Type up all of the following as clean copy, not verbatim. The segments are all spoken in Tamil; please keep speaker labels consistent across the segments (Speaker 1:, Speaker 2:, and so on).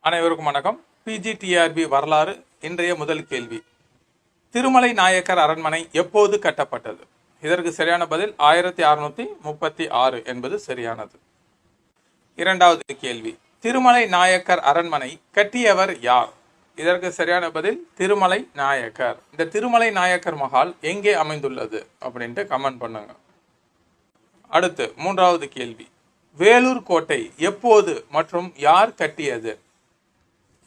Speaker 1: அனைவருக்கும் வணக்கம். பிஜிடிஆர்பி வரலாறு. இன்றைய முதல் கேள்வி, திருமலை நாயக்கர் அரண்மனை எப்போது கட்டப்பட்டது? இதற்கு சரியான பதில் 1636 என்பது சரியானது. இரண்டாவது கேள்வி, திருமலை நாயக்கர் அரண்மனை கட்டியவர் யார்? இதற்கு சரியான பதில் திருமலை நாயக்கர். இந்த திருமலை நாயக்கர் மஹால் எங்கே அமைந்துள்ளது அப்படின்ட்டு கமெண்ட் பண்ணுங்க. அடுத்து மூன்றாவது கேள்வி, வேலூர் கோட்டை எப்போது மற்றும் யார் கட்டியது?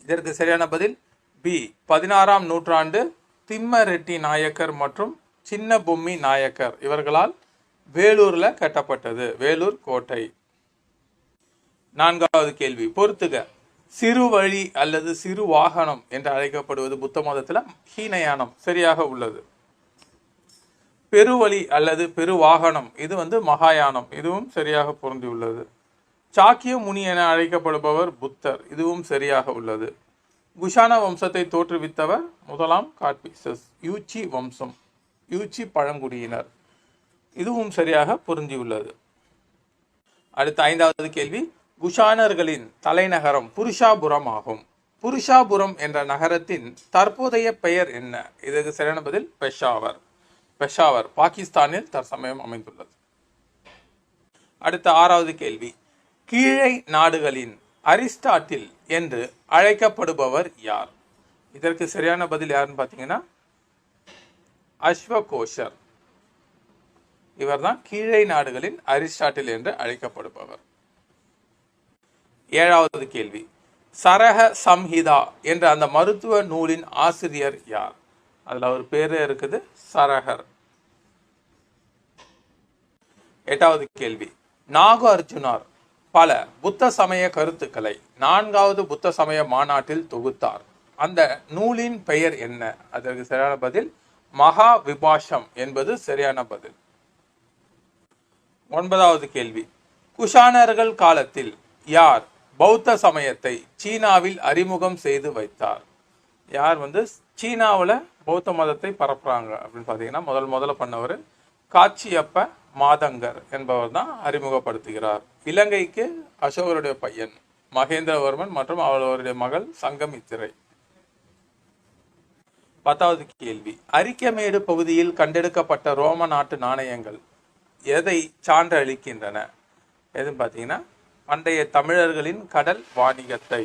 Speaker 1: இதற்கு சரியான பதில் பி, 16ஆம் நூற்றாண்டு திம்ம ரெட்டி நாயக்கர் மற்றும் சின்ன பொம்மி நாயக்கர் இவர்களால் வேலூர்ல கட்டப்பட்டது வேலூர் கோட்டை. நான்காவது கேள்வி, பொறுத்துக. சிறு வழி அல்லது சிறு வாகனம் என்று அழைக்கப்படுவது புத்த மதத்தில் ஹீனயானம் சரியாக உள்ளது. பெருவழி அல்லது பெரு வாகனம் இது மகாயானம், இதுவும் சரியாக பொருந்தியுள்ளது. சாக்கிய முனி என அழைக்கப்படுபவர் புத்தர், இதுவும் சரியாக உள்ளது. குஷான வம்சத்தை தோற்றுவித்தவர் முதலாம் காட்பிசஸ், யூச்சி வம்சம், யூச்சி பழங்குடியினர், இதுவும் சரியாக பொருந்தியுள்ளது. அடுத்த ஐந்தாவது கேள்வி, குஷானர்களின் தலைநகரம் புருஷாபுரம் ஆகும். புருஷாபுரம் என்ற நகரத்தின் தற்போதைய பெயர் என்ன? இதற்கு சரியான பதில் பெஷாவர். பெஷாவர் பாகிஸ்தானில் தற்சமயம் அமைந்துள்ளது. அடுத்த ஆறாவது கேள்வி, கீழை நாடுகளின் அரிஸ்டாட்டில் என்று அழைக்கப்படுபவர் யார்? இதற்கு சரியான பதில் யாருன்னு பார்த்தீங்கன்னா அஸ்வகோஷர். இவர்தான் கீழை நாடுகளின் அரிஸ்டாட்டில் என்று அழைக்கப்படுபவர். ஏழாவது கேள்வி, சரக சம்ஹிதா என்ற அந்த மருத்துவ நூலின் ஆசிரியர் யார்? அதுல ஒரு பேரு இருக்குது, சரகர். எட்டாவது கேள்வி, நாக அர்ஜுனார் பல புத்த சமய கருத்துக்களை 4வது புத்த சமய மாநாட்டில் தொகுத்தார். அந்த நூலின் பெயர் என்ன? அதற்கு சரியான பதில் மகா விபாஷம் என்பது சரியான பதில். 9வது கேள்வி, குஷானர்கள் காலத்தில் யார் பௌத்த சமயத்தை சீனாவில் அறிமுகம் செய்து வைத்தார்? யார் சீனாவில் பௌத்த மதத்தை பரப்புறாங்க அப்படின்னு பார்த்தீங்கன்னா முதல்ல பண்ணவர் காட்சியப்ப மாதங்கர் என்பவர் தான் அறிமுகப்படுத்துகிறார். இலங்கைக்கு அசோகருடைய பையன் மகேந்திரவர்மன் மற்றும் அவருடைய மகள் சங்கமித்திரை. 10வது கேள்வி, அரிக்கமேடு பகுதியில் கண்டெடுக்கப்பட்ட ரோம நாட்டு நாணயங்கள் எதை சான்று அளிக்கின்றன? எதுன்னு பார்த்தீங்கன்னா பண்டைய தமிழர்களின் கடல் வாணிகத்தை.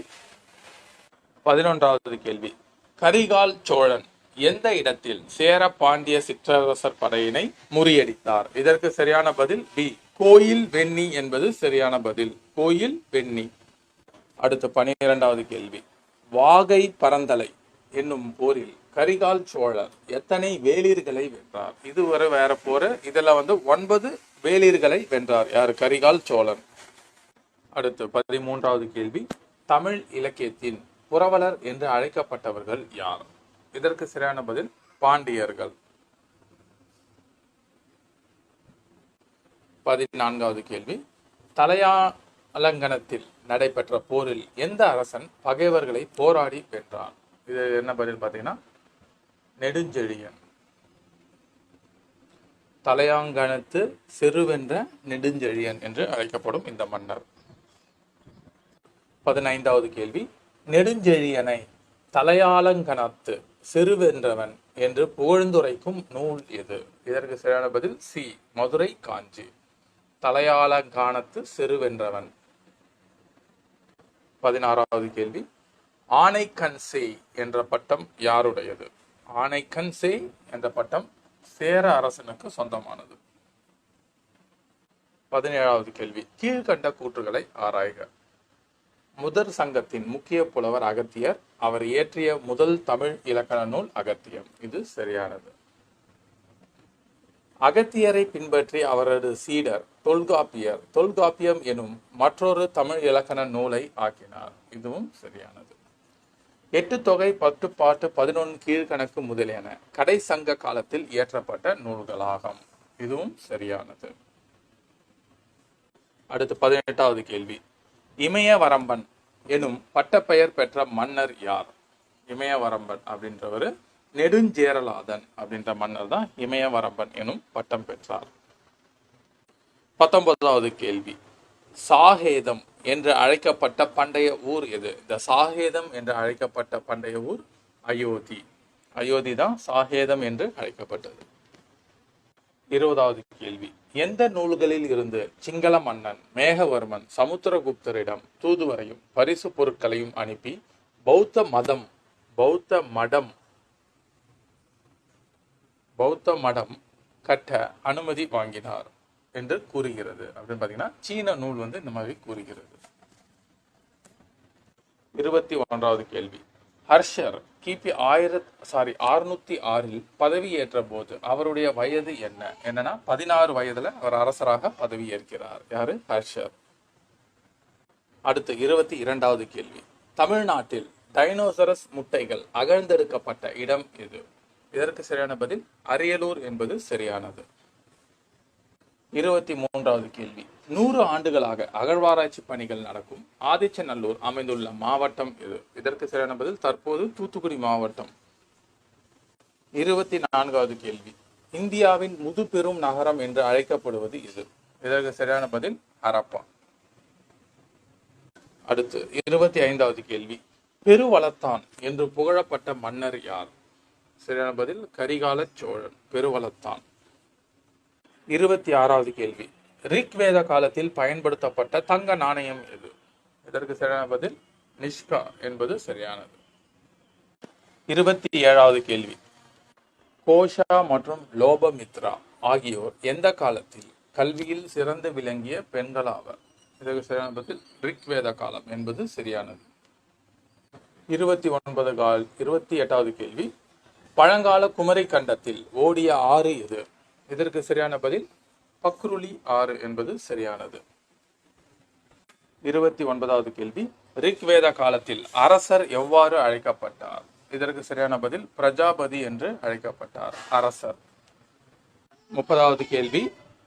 Speaker 1: 11வது கேள்வி, கரிகால் சோழன் எந்த இடத்தில் சேர பாண்டிய சிற்றரசர் படையினை முறியடித்தார்? இதற்கு சரியான பதில் பி, கோயில் வெண்ணி என்பது சரியான பதில், கோயில் வெண்ணி. அடுத்து 12வது கேள்வி, வாகை பரந்தலை என்னும் போரில் கரிகால் சோழர் எத்தனை வேளிர்களை வென்றார்? இதுவரை வேற போர், இதுல 9 வேளிர்களை வென்றார். யார்? கரிகால் சோழன். அடுத்து 13வது கேள்வி, தமிழ் இலக்கியத்தின் புரவலர் என்று அழைக்கப்பட்டவர்கள் யார்? இதற்கு சரியான பதில் பாண்டியர்கள். 14வது கேள்வி, தலையாலங்கனத்தில் நடைபெற்ற போரில் எந்த அரசன் பகைவர்களை போராடி வென்றான்? இது என்ன பதில் பார்த்தீங்கன்னா நெடுஞ்செழியன். தலையாங்கனத்து செருவென்ற நெடுஞ்செழியன் என்று அழைக்கப்படும் இந்த மன்னர். 15வது கேள்வி, நெடுஞ்செழியனை தலையாலங்கனத்து செருவென்றவன் என்று புகழ்ந்துரைக்கும் நூல் எது? இதற்கு சரியான பதில் சி, மதுரை காஞ்சி. தலையாலங்கானத்து செருவென்றவன். 16வது கேள்வி, ஆனைக்கன்சேய் என்ற பட்டம் யாருடையது? ஆனைக்கன்சேய் என்ற பட்டம் சேர அரசனுக்கு சொந்தமானது. 17வது கேள்வி, கீழ்கண்ட கூற்றுகளை ஆராய்க. முதற் சங்கத்தின் முக்கிய புலவர் அகத்தியர். அவர் இயற்றிய முதல் தமிழ் இலக்கண நூல் அகத்தியம். இது சரியானது. அகத்தியரை பின்பற்றி அவரது சீடர் தொல்காப்பியர் தொல்காப்பியம் எனும் மற்றொரு தமிழ் இலக்கண நூலை ஆக்கினார். இதுவும் சரியானது. 8 தொகை 10 பாட்டு 11 கீழ்கணக்கு முதலியன கடை சங்க காலத்தில் இயற்றப்பட்ட நூல்களாகும். இதுவும் சரியானது. அடுத்து 18வது கேள்வி, இமயவரம்பன் எனும் பட்டப்பெயர் பெற்ற மன்னர் யார்? இமயவரம்பன் அப்படின்றவர் நெடுஞ்சேரலாதன் அப்படின்ற மன்னர் தான் இமயவரம்பன் எனும் பட்டம் பெற்றார். 19வது கேள்வி, சாகேதம் என்று அழைக்கப்பட்ட பண்டைய ஊர் எது? இந்த சாகேதம் என்று அழைக்கப்பட்ட பண்டைய ஊர் அயோத்தி. அயோத்தி தான் சாகேதம் என்று அழைக்கப்பட்டது. 20வது கேள்வி. எந்த நூல்களில் இருந்து சிங்கள மன்னன் மேகவர்மன் சமுத்திரகுப்தரிடம் தூதுவரையும் பரிசு பொருட்களையும் அனுப்பி பௌத்த மடம் கட்ட அனுமதி வாங்கினார் என்று கூறுகிறது அப்படின்னு பாத்தீங்கன்னா சீன நூல் இந்த மாதிரி கூறுகிறது. 21வது கேள்வி. ஹர்ஷர் கிபி 606 பதவியேற்ற போது அவருடைய வயது என்னன்னா 16 வயதுல அவர் அரசராக பதவியேற்கிறார். யாரு? ஹர்ஷர். அடுத்து 22வது கேள்வி. தமிழ்நாட்டில் டைனோசரஸ் முட்டைகள் அகழ்ந்தெடுக்கப்பட்ட இடம் எது? இதற்கு சரியான பதில் அரியலூர் என்பது சரியானது. 23வது கேள்வி. 100 ஆண்டுகளாக அகழ்வாராய்ச்சி பணிகள் நடக்கும் ஆதிச்சநல்லூர் அமைந்துள்ள மாவட்டம் எது? இதற்கு சரியான பதில் தற்போது தூத்துக்குடி மாவட்டம். 24வது கேள்வி. இந்தியாவின் முதுபெரும் நகரம் என்று அழைக்கப்படுவது எது? இதற்கு சரியான பதில் ஹரப்பா. அடுத்து 25வது கேள்வி. பெருவளத்தான் என்று புகழப்பட்ட மன்னர் யார்? சரியான பதில் கரிகால சோழன். பெருவளத்தான். 26வது கேள்வி. ரிக்வேத காலத்தில் பயன்படுத்தப்பட்ட தங்க நாணயம் எது? இதற்கு சரியான பதில் நிஷ்கா என்பது சரியானது. 27வது கேள்வி. கோஷா மற்றும் லோபமித்ரா ஆகியோர் எந்த காலத்தில் கல்வியில் சிறந்து விளங்கிய பெண்களாவர்? இதற்கு சரியான பதில் ரிக்வேத காலம் என்பது சரியானது. 28வது கேள்வி. பழங்கால குமரி கண்டத்தில் ஓடிய ஆறு எது? இதற்கு சரியான பதில் பக்ருலி ஆறு என்பது சரியானது. 29வது கேள்வி. ரிக்வேத காலத்தில் அரசர் எவ்வாறு அழைக்கப்பட்டார்? இதற்கு சரியான பதில் பிரஜாபதி என்று அழைக்கப்பட்டார் அரசர். 30வது கேள்வி.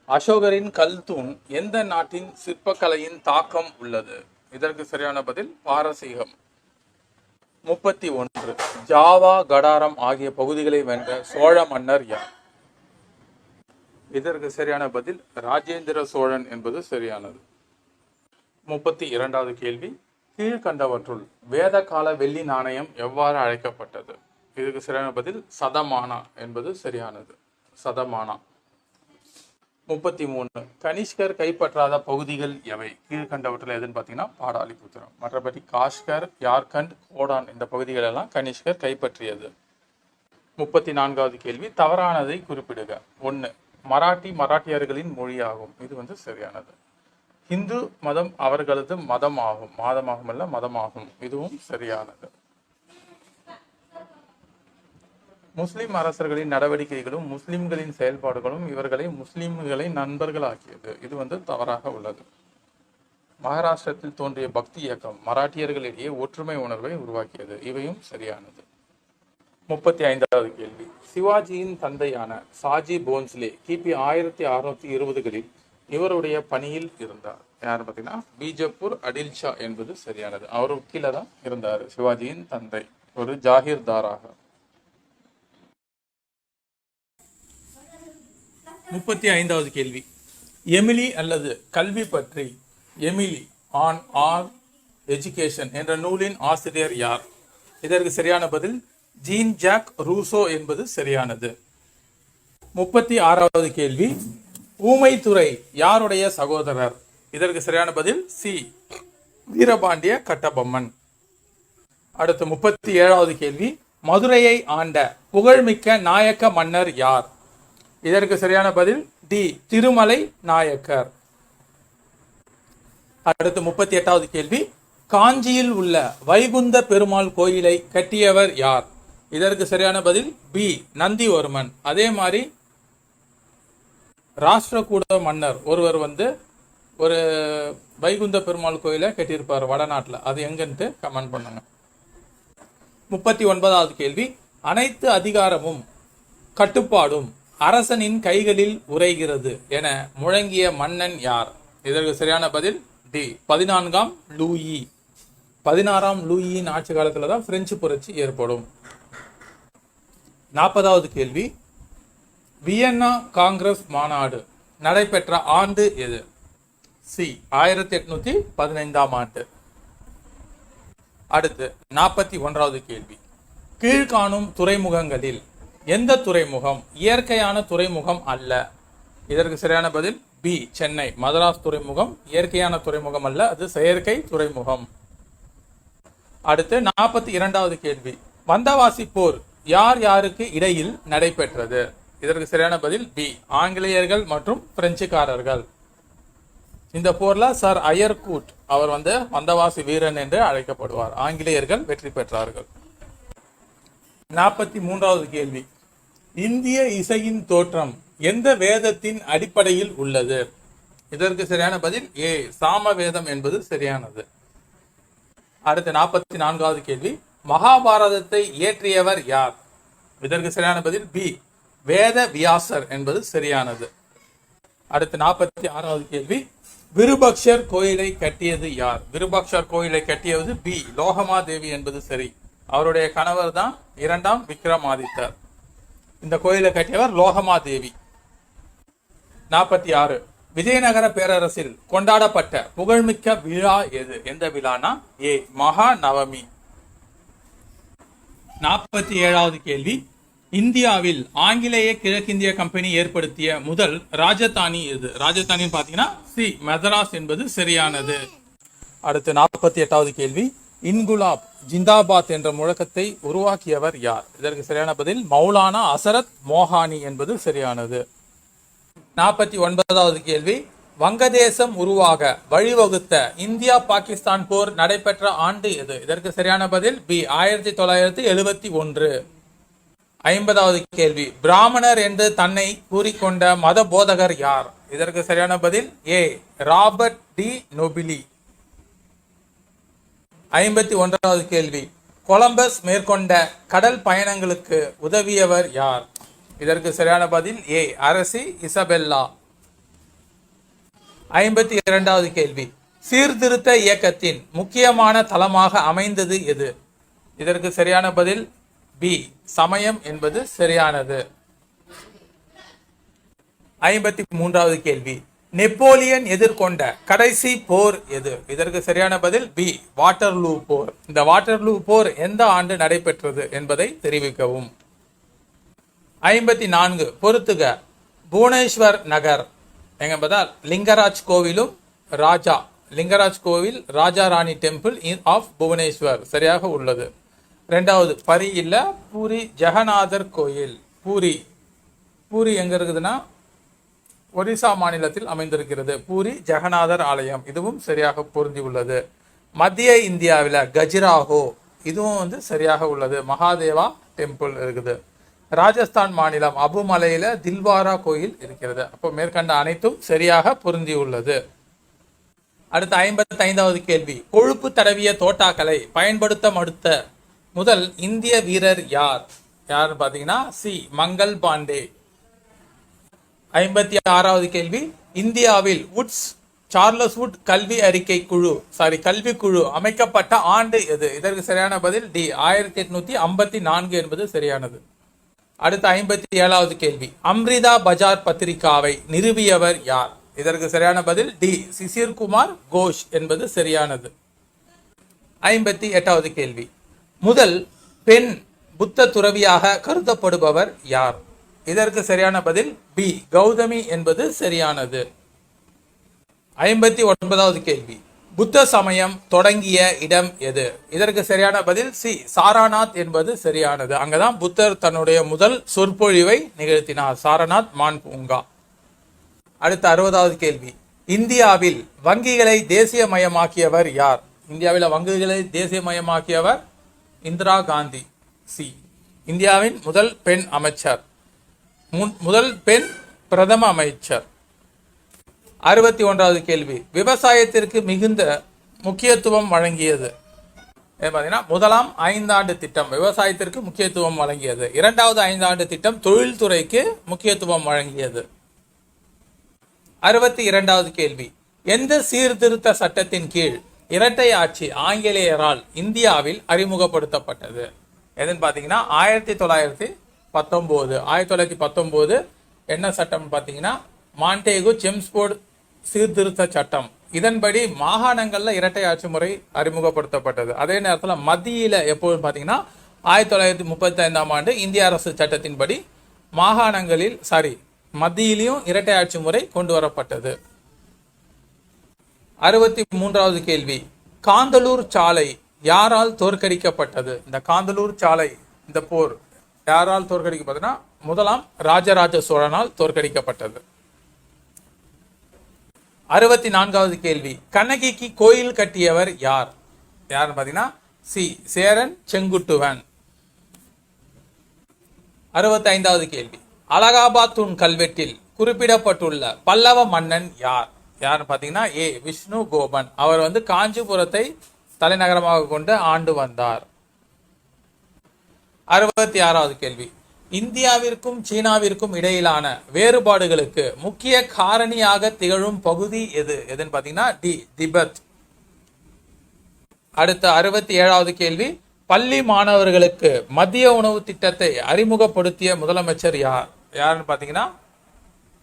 Speaker 1: அசோகரின் கல்தூண் எந்த நாட்டின் சிற்பக்கலையின் தாக்கம் உள்ளது? இதற்கு சரியான பதில் பாரசீகம். 31. ஜாவா, கடாரம் ஆகிய பகுதிகளை வென்ற சோழ மன்னர் யார்? இதற்கு சரியான பதில் ராஜேந்திர சோழன் என்பது சரியானது. 32வது கேள்வி. கீழ்கண்டவற்றுள் வேத கால வெள்ளி நாணயம் எவ்வாறு அழைக்கப்பட்டது? இதற்கு சரியான பதில் சதமானா என்பது சரியானது. சதமானா. 33. கனிஷ்கர் கைப்பற்றாத பகுதிகள் எவை? கீழ்கண்டவற்றில் எதுன்னு பார்த்தீங்கன்னா பாடாலிபுத்திரம். மற்றபடி காஷ்கர், யார்கண்ட், கோடான் இந்த பகுதிகள் எல்லாம் கனிஷ்கர் கைப்பற்றியது. 34வது கேள்வி. தவறானதை குறிப்பிடுக. 1. மராட்டியர்களின் மொழியாகும். இது சரியானது. இந்து மதம் அவர்களது மதமாகும். மதமாகும். இதுவும் சரியானது. முஸ்லிம் அரசர்களின் நடவடிக்கைகளும் முஸ்லிம்களின் செயல்பாடுகளும் இவர்களை முஸ்லிம்களை நண்பர்களாக்கியது. இது தவறாக உள்ளது. மகாராஷ்டிரத்தில் தோன்றிய பக்தி இயக்கம் மராட்டியர்களிடையே ஒற்றுமை உணர்வை உருவாக்கியது. இவையும் சரியானது. 35வது கேள்வி. சிவாஜியின் தந்தையான சாஜி போன்ஸ்லே கிபி 1620களில் இவருடைய பணியில் இருந்தார். யார் பார்த்தீங்கன்னா பீஜப்பூர் அடில்ஷா என்பது சரியானது. அவர் கீழே தான் இருந்தார் சிவாஜியின் தந்தை ஒரு ஜாகிர்தாராக. 35வது கேள்வி. எமிலி அல்லது கல்வி பற்றி எமிலி ஆன் ஆர் எஜுகேஷன் என்ற நூலின் ஆசிரியர் யார்? இதற்கு சரியான பதில் ஜீன் ஜாக் ரூசோ என்பது சரியானது. 36வது கேள்வி. ஊமைத்துறை யாருடைய சகோதரர்? இதற்கு சரியான பதில் சி வீரபாண்டிய கட்டபொம்மன். அடுத்து 37வது கேள்வி. மதுரையை ஆண்ட புகழ்மிக்க நாயக்க மன்னர் யார்? இதற்கு சரியான பதில் டி திருமலை நாயக்கர். அடுத்து 38வது கேள்வி. காஞ்சியில் உள்ள வைகுந்த பெருமாள் கோயிலை கட்டியவர் யார்? இதற்கு சரியான பதில் பி நந்திவர்மன். அதே மாதிரி ராஷ்டிரகூட மன்னர் ஒருவர் ஒரு வைகுந்த பெருமாள் கோயிலை கட்டியிருப்பார் வடநாட்டில். அது எங்கன்ட்டு கமெண்ட் பண்ணுங்க. 39வது கேள்வி. அனைத்து அதிகாரமும் கட்டுப்பாடும் அரசனின் கைகளில் உரைகிறது என முழங்கிய மன்னன் யார்? இதற்கு சரியான பதில் டி 14ஆம் லூயி. 16ஆம் லூயியின் ஆட்சி காலத்துல தான் பிரெஞ்சு புரட்சி ஏற்படும். 40வது கேள்வி. வியன்னா காங்கிரஸ் மாநாடு நடைபெற்ற ஆண்டு எது? சி 1815ஆம் ஆண்டு. அடுத்து 41வது கேள்வி. கீழ்காணும் துறைமுகங்களில் எந்த துறைமுகம் இயற்கையான துறைமுகம் அல்ல? இதற்கு சரியான பதில் பி சென்னை. மதராஸ் துறைமுகம் இயற்கையான துறைமுகம் அல்ல, அது செயற்கை துறைமுகம். அடுத்து 42வது கேள்வி. வந்தவாசி போர் யார் யாருக்கு இடையில் நடைபெற்றது? இதற்கு சரியான பதில் பி ஆங்கிலேயர்கள் மற்றும் பிரெஞ்சுக்காரர்கள். இந்த போர்ல சர் அயர்கூட் அவர் வந்தவாசி வீரன் என்று அழைக்கப்படுவார். ஆங்கிலேயர்கள் வெற்றி பெற்றார்கள். 43வது கேள்வி. இந்திய இசையின் தோற்றம் எந்த வேதத்தின் அடிப்படையில் உள்ளது? இதற்கு சரியான பதில் ஏ சாமவேதம் என்பது சரியானது. அடுத்து 44வது கேள்வி. மகாபாரதத்தை இயற்றியவர் யார்? இதற்கு சரியான பதில் பி வேத வியாசர் என்பது சரியானது. அடுத்து 46வது கேள்வி. விருபக்ஷர் கோயிலை கட்டியது யார்? விருபக்ஷர் கோயிலை கட்டியது பி லோகமாதேவி என்பது சரி. அவருடைய கணவர் தான் 2ஆம் விக்ரமாதித்தர். இந்த கோயிலை கட்டியவர் லோகமாதேவி. 46. விஜயநகர பேரரசில் கொண்டாடப்பட்ட புகழ்மிக்க விழா எது? எந்த விழானா ஏ மகா நவமி. 47வது கேள்வி. இந்தியாவில் ஆங்கிலேய கிழக்கிந்திய கம்பெனி ஏற்படுத்திய முதல் ராஜதானி எது? ராஜதானி பாத்தீங்கன்னா சி மதராஸ் என்பது சரியானது. அடுத்து 48வது கேள்வி. இன்குலாப் ஜிந்தாபாத் என்ற முழக்கத்தை உருவாக்கியவர் யார்? இதற்கு சரியான பதில் மௌலானா அசரத் மோஹானி என்பது சரியானது. 49வது கேள்வி. வங்கதேசம் உருவாக வழிவகுத்த இந்தியா பாகிஸ்தான் போர் நடைபெற்ற ஆண்டு எது? இதற்கு சரியான பதில் பி 1971. 50வது கேள்வி. பிராமணர் என்று தன்னை கூறிக்கொண்ட மத போதகர் யார்? இதற்கு சரியான பதில் ஏ ராபர்ட் டி நொபிலி. 51வது கேள்வி. கொலம்பஸ் மேற்கொண்ட கடல் பயணங்களுக்கு உதவியவர் யார்? இதற்கு சரியான பதில் ஏ அரசி இசபெல்லா. 52வது கேள்வி. சீர்திருத்த இயக்கத்தின் முக்கியமான தளமாக அமைந்தது எது? இதற்கு சரியான பதில் பி சமயம் என்பது சரியானது. 53வது கேள்வி. நெப்போலியன் எதிர்கொண்ட கடைசி போர் எது? இதற்கு சரியான பதில் பி வாட்டர்லூ போர். இந்த வாட்டர்லூ போர் எந்த ஆண்டு நடைபெற்றது என்பதை தெரிவிக்கவும். 54. பொறுத்துக. புவனேஸ்வர் நகர் எங்க பார்த்தால் லிங்கராஜ் கோவிலும் லிங்கராஜ் கோவில் ராஜா ராணி டெம்பிள் ஆஃப் புவனேஸ்வர் சரியாக உள்ளது. 2வது பரி இல்ல பூரி ஜெகநாதர் கோயில். பூரி எங்க இருக்குதுன்னா ஒரிசா மாநிலத்தில் அமைந்திருக்கிறது. பூரி ஜெகநாதர் ஆலயம் இதுவும் சரியாக பொருந்தி உள்ளது. மத்திய இந்தியாவில் கஜுராஹோ இதுவும் சரியாக உள்ளது. மகாதேவா டெம்பிள் இருக்குது. ராஜஸ்தான் மாநிலம் அபுமலையில தில்வாரா கோயில் இருக்கிறது. அப்போ மேற்கண்ட அனைத்தும் சரியாக பொருந்தி உள்ளது. அடுத்த 55வது கேள்வி. கொழுப்பு தடவிய தோட்டாக்களை பயன்படுத்த மறுத்த முதல் இந்திய வீரர் யார்? யார் பாத்தீங்கன்னா சி மங்கள் பாண்டே. 56வது கேள்வி. இந்தியாவில் சார்லஸ் வுட் கல்வி குழு அமைக்கப்பட்ட ஆண்டு எது? இதற்கு சரியான பதில் டி 1854 என்பது சரியானது. அடுத்த 57வது கேள்வி. அம்ரிதா பஜார் பத்திரிகாவை நிறுவியவர் யார்? இதற்கு சரியான பதில் டி சிசிர் குமார் கோஷ் என்பது சரியானது. 58வது கேள்வி. முதல் பெண் புத்த துறவியாக கருதப்படுபவர் யார்? இதற்கு சரியான பதில் பி கௌதமி என்பது சரியானது. 59வது கேள்வி. புத்த சமயம் தொடங்கிய இடம் எது? இதற்கு சரியான பதில் சி சாரநாத் என்பது சரியானது. அங்கதான் புத்தர் தன்னுடைய முதல் சொற்பொழிவை நிகழ்த்தினார். சாரநாத் மான் பூங்கா. அடுத்த 60வது கேள்வி. இந்தியாவில் வங்கிகளை தேசியமயமாக்கியவர் யார்? இந்தியாவில் வங்கிகளை தேசியமயமாக்கியவர் இந்திரா காந்தி. சி இந்தியாவின் முதல் பெண் அமைச்சர், முதல் பெண் பிரதம அமைச்சர். 61வது கேள்வி. விவசாயத்திற்கு மிகுந்த முக்கியத்துவம் வழங்கியது. பார்த்தீங்கன்னா முதலாம் 5ஆண்டு திட்டம் விவசாயத்திற்கு முக்கியத்துவம் வழங்கியது. 2வது 5ஆண்டு திட்டம் தொழில்துறைக்கு முக்கியத்துவம் வழங்கியது. 62வது கேள்வி. எந்த சீர்திருத்த சட்டத்தின் கீழ் இரட்டை ஆட்சி ஆங்கிலேயரால் இந்தியாவில் அறிமுகப்படுத்தப்பட்டது? எதுன்னு பார்த்தீங்கன்னா 1919 என்ன சட்டம் பார்த்தீங்கன்னா மாண்டேகு செம்ஸ்போர்ட் சீர்திருத்த சட்டம். இதன்படி மாகாணங்கள்ல இரட்டை ஆட்சி முறை அறிமுகப்படுத்தப்பட்டது. அதே நேரத்தில் மத்தியில எப்போது பார்த்தீங்கன்னா 1935ஆம் ஆண்டு இந்திய அரசு சட்டத்தின்படி மாகாணங்களில் மத்தியிலையும் இரட்டை ஆட்சி முறை கொண்டு வரப்பட்டது. 63வது கேள்வி, காந்தலூர் சாலை யாரால் தோற்கடிக்கப்பட்டது? இந்த காந்தலூர் சாலை இந்த போர் யாரால் தோற்கடிக்கப்பட்டதுன்னா முதலாம் ராஜராஜ சோழனால் தோற்கடிக்கப்பட்டது. 64வது கேள்வி, கண்ணகிக்கு கோயில் கட்டியவர் யார்? யாருன்னு பார்த்தீங்கன்னா சி சேரன் செங்குட்டுவன். 65வது கேள்வி, அலகாபாத் தூண் கல்வெட்டில் குறிப்பிடப்பட்டுள்ள பல்லவ மன்னன் யார்? யாருன்னு பார்த்தீங்கன்னா ஏ விஷ்ணு கோபன். அவர் காஞ்சிபுரத்தை தலைநகரமாக கொண்டு ஆண்டு வந்தார். 66வது கேள்வி, இந்தியாவிற்கும் சீனாவிற்கும் இடையிலான வேறுபாடுகளுக்கு முக்கிய காரணியாக திகழும் பகுதி எதுன்னு பார்த்தீங்கன்னா டி திபெத். அடுத்த 67வது கேள்வி, பள்ளி மாணவர்களுக்கு மதிய உணவு திட்டத்தை அறிமுகப்படுத்திய முதலமைச்சர் யார்? யாருன்னு பார்த்தீங்கன்னா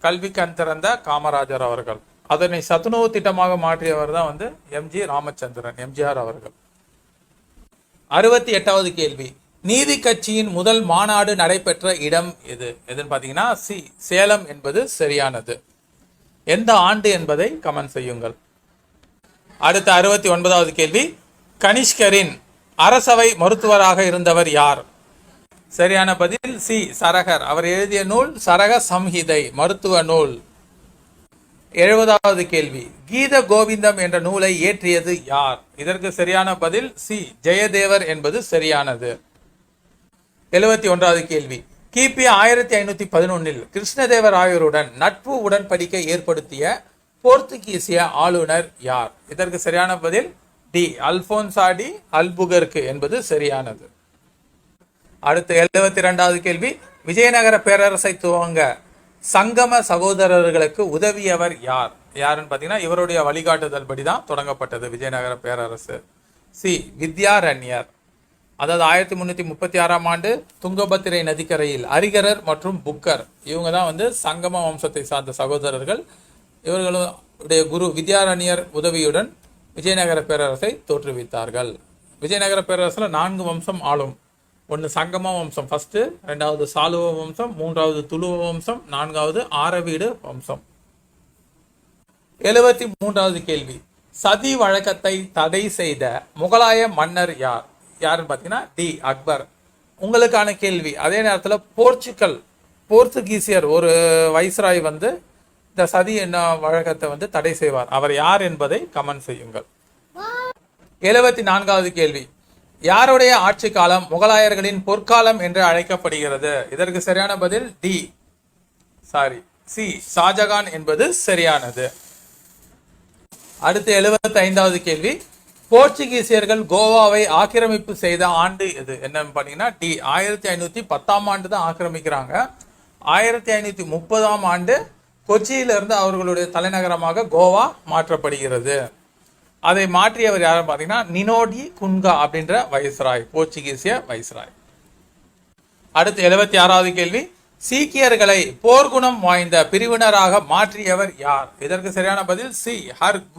Speaker 1: கல்வி கண் திறந்த காமராஜர் அவர்கள். அதனை சத்துணவு திட்டமாக மாற்றியவர் தான் எம்ஜி ராமச்சந்திரன் எம்ஜிஆர் அவர்கள். 68வது கேள்வி, நீதி கட்சியின் முதல் மாநாடு நடைபெற்ற இடம் எதுன்னு பார்த்தீங்கன்னா சி சேலம் என்பது சரியானது. எந்த ஆண்டு என்பதை கமெண்ட் செய்யுங்கள். அடுத்த 69வது கேள்வி, கனிஷ்கரின் அரசவை மருத்துவராக இருந்தவர் யார்? சரியான பதில் சி சரகர். அவர் எழுதிய நூல் சரக சம்ஹிதை மருத்துவ நூல். 70வது கேள்வி, கீத கோவிந்தம் என்ற நூலை இயற்றியது யார்? இதற்கு சரியான பதில் சி ஜெயதேவர் என்பது சரியானது. 71வது கேள்வி, கிபி 1511 கிருஷ்ணதேவராயருடன் நட்பு உடன்படிக்கை ஏற்படுத்திய போர்த்துகீசிய ஆளுநர் யார்? இதற்கு சரியான பதில் டி அல்போன்சா டி அல்புகர்க்கு என்பது சரியானது. அடுத்த 72வது கேள்வி, விஜயநகர பேரரசை துவங்க சங்கம சகோதரர்களுக்கு உதவியவர் யார்? யாருன்னு பார்த்தீங்கன்னா இவருடைய வழிகாட்டுதல் படி தான் தொடங்கப்பட்டது விஜயநகர பேரரசு. சி வித்யாரண்யர். அதாவது 1336ஆம் ஆண்டு துங்கபத்திரை நதிக்கரையில் அரிகரர் மற்றும் புக்கர் இவங்க தான் சங்கம வம்சத்தை சார்ந்த சகோதரர்கள். இவர்களுடைய குரு வித்யாரண்யர் உதவியுடன் விஜயநகர பேரரசை தோற்றுவித்தார்கள். விஜயநகர பேரரசில் 4 வம்சம் ஆளும். ஒன்று சங்கம வம்சம் ஃபர்ஸ்ட், 2வது சாலுவ வம்சம், 3வது துளுவ வம்சம், 4வது ஆரவீடு வம்சம். 73வது கேள்வி, சதி வழக்கத்தை தடை செய்த முகலாய மன்னர் யார்? யாருன்னு பார்த்தீங்கன்னா டி அக்பர். உங்களுக்கான கேள்வி, அதே நேரத்தில் போர்த்துகீசியர் ஒரு வைஸ்ராய் இந்த சதி என்ன வழக்கத்தை தடை செய்வார். அவர் யார் என்பதை கமெண்ட் செய்யுங்கள். 74வது கேள்வி, யாருடைய ஆட்சி காலம் முகலாயர்களின் பொற்காலம் என்று அழைக்கப்படுகிறது? இதற்கு சரியான பதில் சி ஷாஜகான் என்பது சரியானது. அடுத்து 75வது கேள்வி, போர்ச்சுகீசியர்கள் கோவாவை ஆக்கிரமிப்பு செய்த ஆண்டு எது? என்னன்னு பார்த்தீங்கன்னா டி 1510ஆம் ஆண்டு தான் ஆக்கிரமிக்கிறாங்க. 1530ஆம் ஆண்டு கொச்சியிலிருந்து அவர்களுடைய தலைநகரமாக கோவா மாற்றப்படுகிறது. அதை மாற்றியவர் யாரும் பார்த்தீங்கன்னா நினோடி குன்கா அப்படின்ற வைஸ்ராய், போர்ச்சுகீசிய வைஸ்ராய். அடுத்து 76வது கேள்வி, சீக்கியர்களை போர்க்குணம் வாய்ந்த பிரிவினராக மாற்றியவர் யார்? இதற்கு சரியான பதில் சி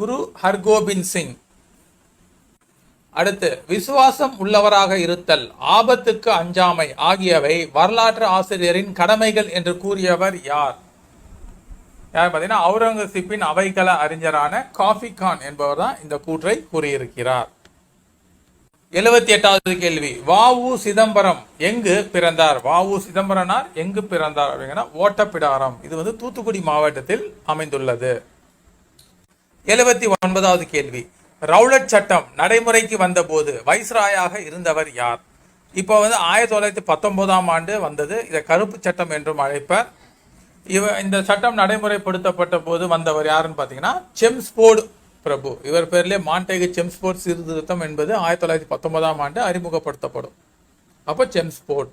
Speaker 1: குரு ஹர்கோபிந்த் சிங். அடுத்து, விசுவாசம் உள்ளவராக இருத்தல், ஆபத்துக்கு அஞ்சாமை ஆகியவை வரலாற்று ஆசிரியரின் கடமைகள் என்று கூறியவர் யார்? யார் பார்த்தீங்கன்னா அவுரங்கசீப்பின் அவைக்கள அறிஞரான காஃபி கான் என்பவர் தான் இந்த கூற்றை கூறியிருக்கிறார். 78வது கேள்வி, வ.உ. சிதம்பரம் எங்கு பிறந்தார்? வ.உ. சிதம்பரனார் எங்கு பிறந்தார் அப்படிங்கன்னா ஓட்டப்பிடாரம். இது தூத்துக்குடி மாவட்டத்தில் அமைந்துள்ளது. 79வது கேள்வி, ரவுலட் சட்டம் நடைமுறைக்கு வந்தபோது வைஸ்ராயாக இருந்தவர் யார்? இப்போ 1919ஆம் ஆண்டு வந்தது. இதை கருப்பு சட்டம் என்றும் அழைப்பர். இந்த சட்டம் நடைமுறைப்படுத்தப்பட்ட போது வந்தவர் யாருன்னு பார்த்தீங்கன்னா செம்ஸ்போர்டு பிரபு. இவர் பேர்லேயே மாண்டேகு செம்ஸ்போர்ட் சீர்திருத்தம் என்பது 1919ஆம் ஆண்டு அறிமுகப்படுத்தப்படும். அப்போ செம்ஸ்போர்ட்.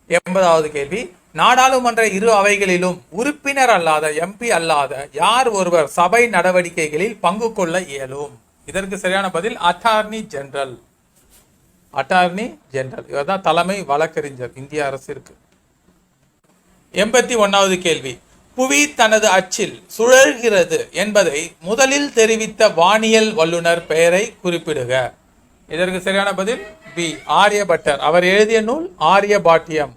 Speaker 1: 80வது கேள்வி, நாடாளுமன்ற இரு அவைகளிலும் உறுப்பினர் அல்லாத எம்பி அல்லாத யார் ஒருவர் சபை நடவடிக்கைகளில் பங்கு கொள்ள இயலும்? இதற்கு சரியான பதில் அட்டார்னி ஜெனரல். அட்டார்னி ஜெனரல் இவர் தான் தலைமை வழக்கறிஞர் இந்திய அரசிற்கு. 81வது கேள்வி, புவி தனது அச்சில் சுழல்கிறது என்பதை முதலில் தெரிவித்த வானியல் வல்லுநர் பெயரை குறிப்பிடுக. இதற்கு சரியான பதில் பி, ஆரியபட்டர். அவர் எழுதிய நூல் ஆரியபாட்டியம்.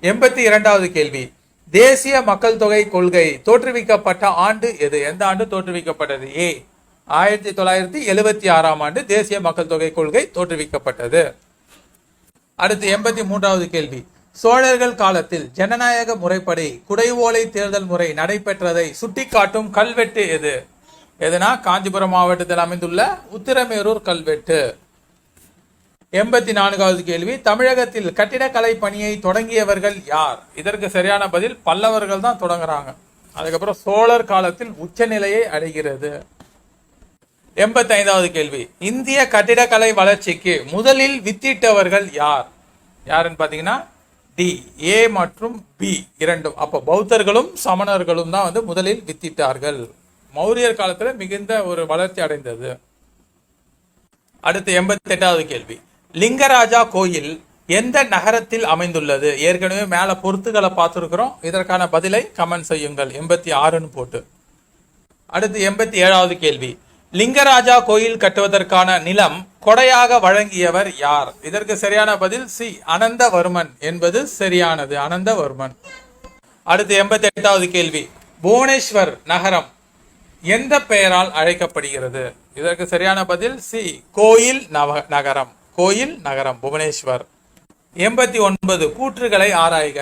Speaker 1: 82வது கேள்வி. தேசிய மக்கள் தொகை கொள்கை தோற்றுவிக்கப்பட்ட ஆண்டு எது? எந்த ஆண்டு தோற்றுவிக்கப்பட்டது? ஏ, 1976ஆம் ஆண்டு தேசிய மக்கள் தொகை கொள்கை தோற்றுவிக்கப்பட்டது. அடுத்து 83வது கேள்வி. சோழர்கள் காலத்தில் ஜனநாயக முறைப்படி குடைவோலை தேர்தல் முறை நடைபெற்றதை சுட்டிக்காட்டும் கல்வெட்டு எது? எதுனா காஞ்சிபுரம் மாவட்டத்தில் அமைந்துள்ள உத்திரமேரூர் கல்வெட்டு. 84வது கேள்வி. தமிழகத்தில் கட்டிடக்கலை பணியை தொடங்கியவர்கள் யார்? இதற்கு சரியான பதில் பல்லவர்கள் தான் தொடங்குறாங்க. அதுக்கப்புறம் சோழர் காலத்தில் உச்சநிலையை அடைகிறது. 85வது கேள்வி. இந்திய கட்டிடக்கலை வளர்ச்சிக்கு முதலில் வித்திட்டவர்கள் யார்? யாருன்னு பாத்தீங்கன்னா டி, ஏ மற்றும் பி இரண்டும். அப்போ பௌத்தர்களும் சமணர்களும் தான் முதலில் வித்திட்டார்கள். மௌரியர் காலத்துல மிகுந்த ஒரு வளர்ச்சி அடைந்தது. அடுத்து 88வது கேள்வி. லிங்கராஜா கோயில் எந்த நகரத்தில் அமைந்துள்ளது? ஏற்கனவே மேல பொறுத்துகளை பார்த்துருக்கிறோம். இதற்கான பதிலை கமெண்ட் செய்யுங்கள் 86ன்னு போட்டு. அடுத்து 87வது கேள்வி. லிங்கராஜா கோயில் கட்டுவதற்கான நிலம் கொடையாக வழங்கியவர் யார்? இதற்கு சரியான பதில் சி, அனந்தவர்மன் என்பது சரியானது. அனந்தவர்மன். அடுத்து 88வது கேள்வி. புவனேஸ்வர் நகரம் எந்த பெயரால் அழைக்கப்படுகிறது? இதற்கு சரியான பதில் சி, கோயில் நகரம். கோயில் நகரம் புவனேஸ்வர். 89. கூற்றுகளை ஆராய்க.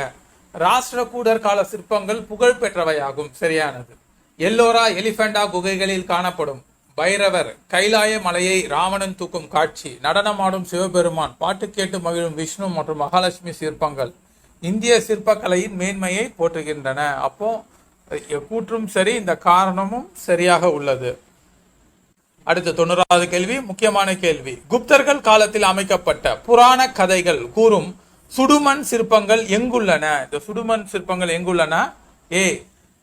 Speaker 1: ராஷ்டிரகூடர் கால சிற்பங்கள் புகழ் பெற்றவையாகும். சரியானது. எல்லோரா எலிபெண்டா குகைகளில் காணப்படும் பைரவர், கைலாய மலையை ராவணன் தூக்கும் காட்சி, நடனமாடும் சிவபெருமான், பாட்டு கேட்டு மகிழும் விஷ்ணு மற்றும் மகாலட்சுமி சிற்பங்கள் இந்திய சிற்பக்கலையின் மேன்மையை போற்றுகின்றன. அப்போ கூற்றும் சரி, இந்த காரணமும் சரியாக உள்ளது. அடுத்து 90வது கேள்வி. முக்கியமான கேள்வி. குப்தர்கள் காலத்தில் அமைக்கப்பட்ட புராண கதைகள் கூறும் சுடுமண் சிற்பங்கள் எங்குள்ளன? இந்த சுடுமண் சிற்பங்கள் எங்குள்ளன? ஏ,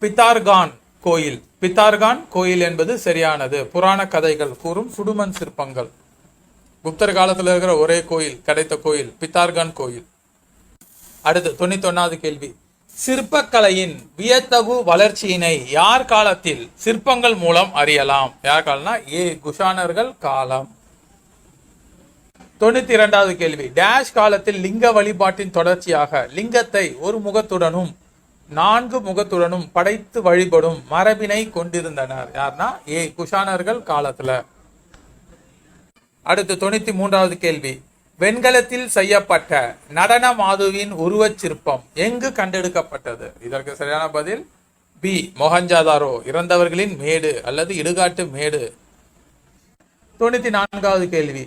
Speaker 1: பித்தார்கான் கோயில். பித்தார்கான் கோயில் என்பது சரியானது. புராண கதைகள் கூறும் சுடுமண் சிற்பங்கள். குப்தர் காலத்தில் இருக்கிற ஒரே கோயில், கிடைத்த கோயில் பித்தார்கான் கோயில். அடுத்து 91வது கேள்வி. சிற்பக்கலையின் வியத்தகு வளர்ச்சியினை யார் காலத்தில் சிற்பங்கள் மூலம் அறியலாம்? யார் காலம்னா ஏ, குஷானர்கள் காலம். 92வது கேள்வி. டேஷ் காலத்தில் லிங்க வழிபாட்டின் தொடர்ச்சியாக லிங்கத்தை ஒரு முகத்துடனும் 4 முகத்துடனும் படைத்து வழிபடும் மரபினை கொண்டிருந்தனர். யார்னா ஏ, குஷானர்கள் காலத்துல. அடுத்து 93வது கேள்வி. வெண்கலத்தில் செய்யப்பட்ட நடன மாதுவின் உருவச் சிற்பம் எங்கு கண்டெடுக்கப்பட்டது? இதற்கு சரியான பதில் பி, மொஹஞ்சதாரோ, இறந்தவர்களின் மேடு அல்லது இடுகாட்டு மேடு. 94வது கேள்வி.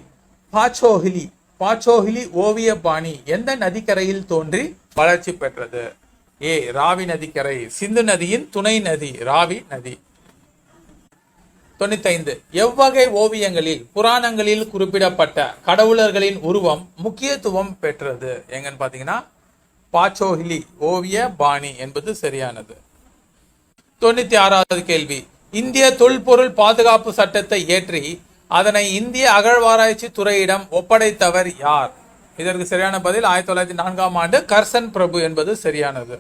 Speaker 1: பாச்சோஹிலி ஓவிய பாணி எந்த நதிக்கரையில் தோன்றி வளர்ச்சி பெற்றது? ஏ, ராவி நதிக்கரை. சிந்து நதியின் துணை நதி ராவி நதி. 95. எவ்வகை ஓவியங்களில் புராணங்களில் குறிப்பிடப்பட்ட கடவுளர்களின் உருவம் முக்கியத்துவம் பெற்றது? எங்கன்னு பாத்தீங்கன்னா பாச்சோஹிலி ஓவிய பாணி என்பது சரியானது. 96வது கேள்வி. இந்திய தொல்பொருள் பாதுகாப்பு சட்டத்தை ஏற்றி அதனை இந்திய அகழ்வாராய்ச்சி துறையிடம் ஒப்படைத்தவர் யார்? இதற்கு சரியான பதில் 1904ஆம் ஆண்டு கர்சன் பிரபு என்பது சரியானது.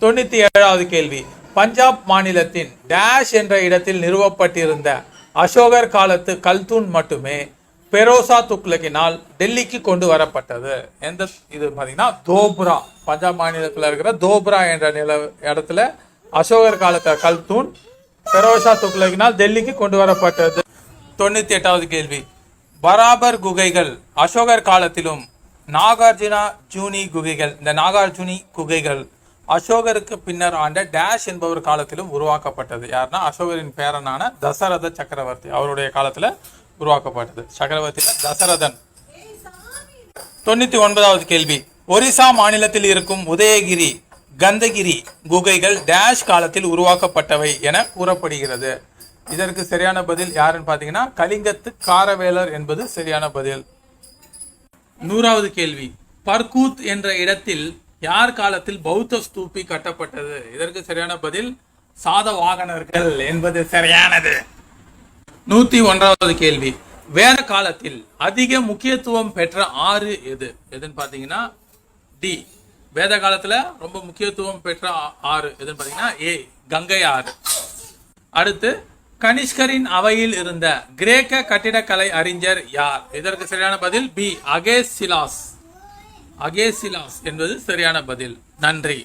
Speaker 1: 97வது கேள்வி. பஞ்சாப் மாநிலத்தின் டேஷ் என்ற இடத்தில் நிறுவப்பட்டிருந்த அசோகர் காலத்து கல்தூன் மட்டுமே பெரோசா துக்ளக்கினால் டெல்லிக்கு கொண்டு வரப்பட்டது. எந்த இது பாத்தீங்கன்னா தோப்ரா. பஞ்சாப் மாநிலத்தில் இருக்கிற தோப்ரா என்ற இடத்துல அசோகர் காலத்து கல்தூன் பெரோசா துக்ளக்கினால் டெல்லிக்கு கொண்டு வரப்பட்டது. 98வது கேள்வி. பராபர் குகைகள் அசோகர் காலத்திலும் நாகார்ஜுனா ஜூனி குகைகள், இந்த நாகார்ஜுனி குகைகள் அசோகருக்கு பின்னர் ஆண்ட டேஷ் என்பவர் காலத்திலும் உருவாக்கப்பட்டது. யாருன்னா அசோகரின் பேரனான தசரத சக்கரவர்த்தி, அவருடைய காலத்துல உருவாக்கப்பட்டது. சக்கரவர்த்தியில தசரதன். 99வது கேள்வி. ஒரிசா மாநிலத்தில் இருக்கும் உதயகிரி, கந்தகிரி குகைகள் டேஷ் காலத்தில் உருவாக்கப்பட்டவை என கூறப்படுகிறது. இதற்கு சரியான பதில் யாருன்னு பாத்தீங்கன்னா கலிங்கத்து காரவேலர் என்பது சரியான பதில். 100வது கேள்வி. பர்கூத் என்ற இடத்தில் யார் காலத்தில் பௌத்த ஸ்தூபி கட்டப்பட்டது? இதற்கு சரியான பதில் சாதவாகனர்கள் என்பது சரியானது. 101வது கேள்வி. வேத காலத்தில் அதிக முக்கியத்துவம் பெற்ற ஆறு எது? எதுன்னு பாத்தீங்கன்னா டி, வேத காலத்துல ரொம்ப முக்கியத்துவம் பெற்ற ஆறு எதுன்னு பாத்தீங்கன்னா ஏ கங்கை ஆறு. அடுத்து கனிஷ்கரின் அவையில் இருந்த கிரேக்க கட்டிடக்கலை அறிஞர் யார்? இதற்கு சரியான பதில் பி அகேசிலாஸ். அகேசிலாஸ் என்பது சரியான பதில். நன்றி.